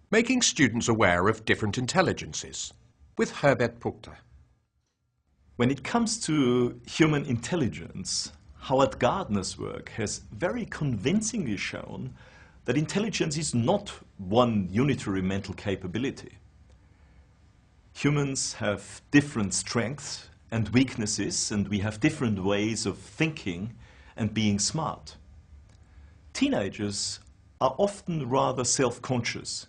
Making students aware of different intelligences, with Herbert. When it comes to human intelligence, Howard Gardner's work has very convincingly shown that intelligence is not one unitary mental capability. Humans have different strengths and weaknesses, and we have different ways of thinking and being smart. Teenagers are often rather self-conscious,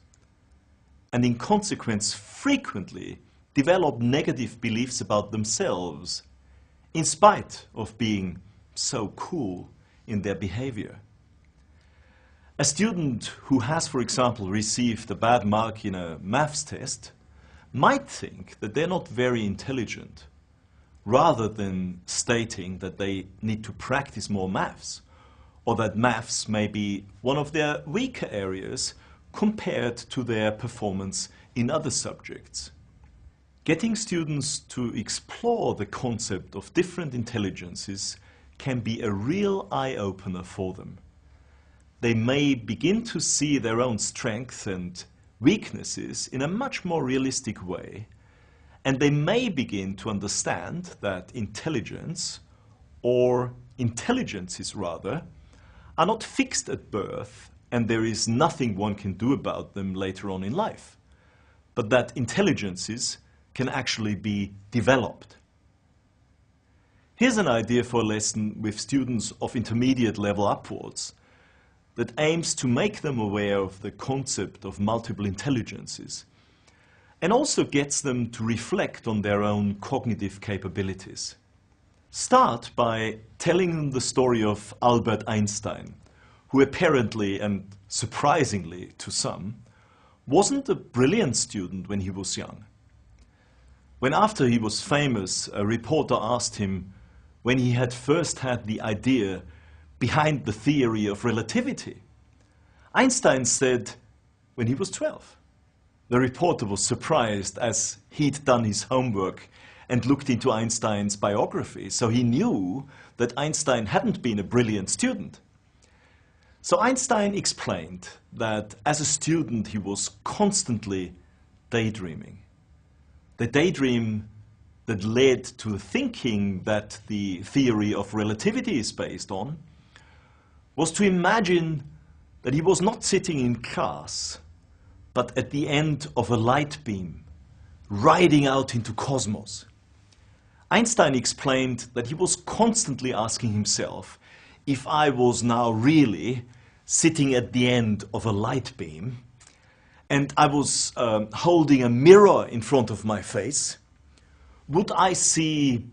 and in consequence frequently develop negative beliefs about themselves, in spite of being so cool in their behavior. A student who has, for example, received a bad mark in a maths test might think that they're not very intelligent, rather than stating that they need to practice more maths, or that maths may be one of their weaker areas compared to their performance in other subjects. Getting students to explore the concept of different intelligences can be a real eye-opener for them. They may begin to see their own strengths and weaknesses in a much more realistic way, and they may begin to understand that intelligence, or intelligences rather, are not fixed at birth, and there is nothing one can do about them later on in life, but that intelligences can actually be developed. Here's an idea for a lesson with students of intermediate level upwards that aims to make them aware of the concept of multiple intelligences and also gets them to reflect on their own cognitive capabilities. Start by telling them the story of Albert Einstein, who apparently, and surprisingly to some, wasn't a brilliant student when he was young. When after he was famous, a reporter asked him when he had first had the idea behind the theory of relativity, Einstein said when he was 12. The reporter was surprised, as he'd done his homework and looked into Einstein's biography, so he knew that Einstein hadn't been a brilliant student. So Einstein explained that as a student he was constantly daydreaming. The daydream that led to the thinking that the theory of relativity is based on was to imagine that he was not sitting in class, but at the end of a light beam, riding out into cosmos. Einstein explained that he was constantly asking himself, if I was now really sitting at the end of a light beam, and I was holding a mirror in front of my face, would I see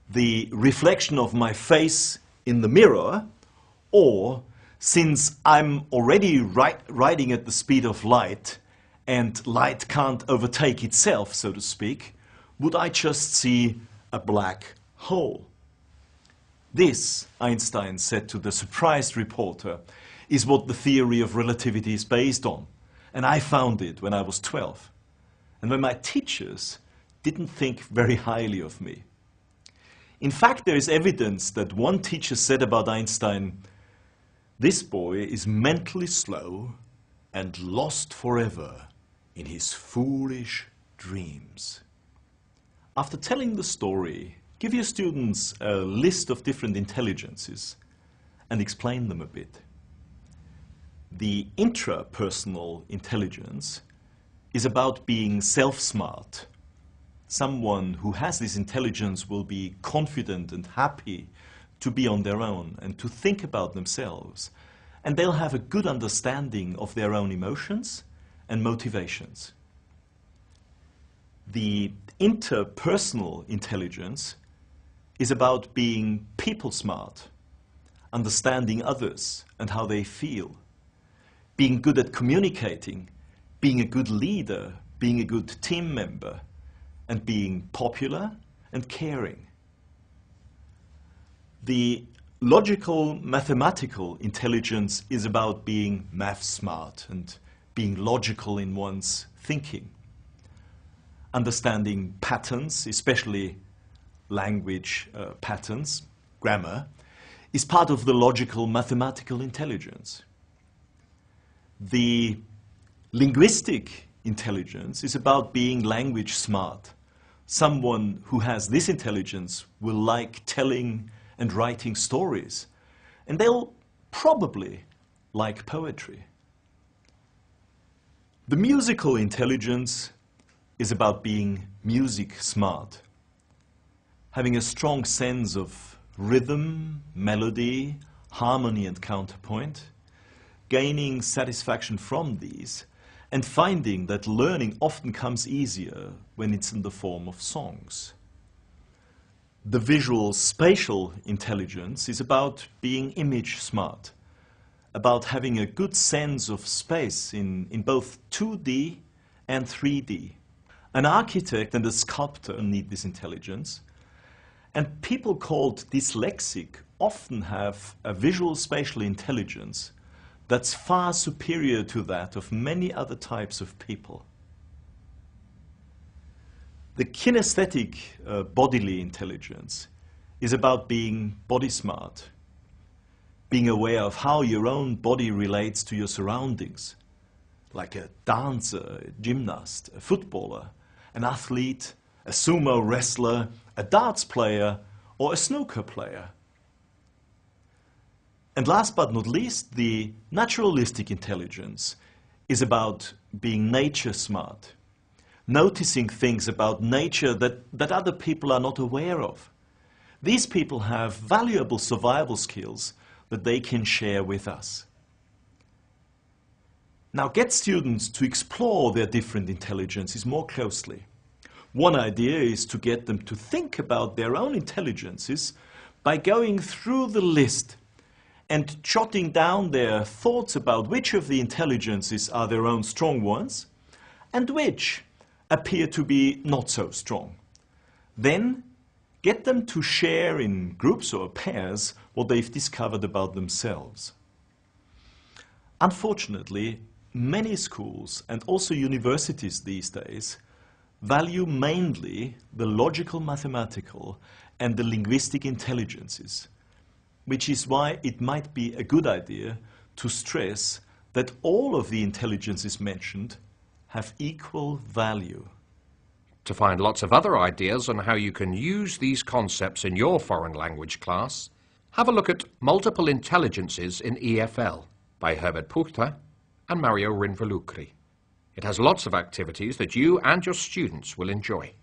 the reflection of my face in the mirror, or since I'm already riding at the speed of light and light can't overtake itself, so to speak, would I just see a black hole? This, Einstein said to the surprised reporter, is what the theory of relativity is based on. And I found it when I was 12. And when my teachers didn't think very highly of me. In fact, there is evidence that one teacher said about Einstein, "This boy is mentally slow and lost forever in his foolish dreams." After telling the story, give your students a list of different intelligences and explain them a bit. The intrapersonal intelligence is about being self-smart. Someone who has this intelligence will be confident and happy to be on their own and to think about themselves. And they'll have a good understanding of their own emotions and motivations. The interpersonal intelligence is about being people-smart, understanding others and how they feel, being good at communicating, being a good leader, being a good team member, and being popular and caring. The logical mathematical intelligence is about being math smart and being logical in one's thinking. Understanding patterns, especially language patterns, grammar, is part of the logical mathematical intelligence. The Linguistic intelligence is about being language smart. Someone who has this intelligence will like telling and writing stories, and they'll probably like poetry. The musical intelligence is about being music smart, having a strong sense of rhythm, melody, harmony and counterpoint, gaining satisfaction from these, and finding that learning often comes easier when it's in the form of songs. The visual spatial intelligence is about being image smart, about having a good sense of space in both 2D and 3D. An architect and a sculptor need this intelligence, and people called dyslexic often have a visual spatial intelligence that's far superior to that of many other types of people. The kinesthetic bodily intelligence is about being body smart, being aware of how your own body relates to your surroundings, like a dancer, a gymnast, a footballer, an athlete, a sumo wrestler, a darts player, or a snooker player. And last but not least, the naturalistic intelligence is about being nature smart, noticing things about nature that other people are not aware of. These people have valuable survival skills that they can share with us. Now, get students to explore their different intelligences more closely. One idea is to get them to think about their own intelligences by going through the list and jotting down their thoughts about which of the intelligences are their own strong ones and which appear to be not so strong. Then get them to share in groups or pairs what they've discovered about themselves. Unfortunately, many schools and also universities these days value mainly the logical, mathematical and the linguistic intelligences, which is why it might be a good idea to stress that all of the intelligences mentioned have equal value. To find lots of other ideas on how you can use these concepts in your foreign language class, have a look at Multiple Intelligences in EFL by Herbert and Mario Rinvolucri. It has lots of activities that you and your students will enjoy.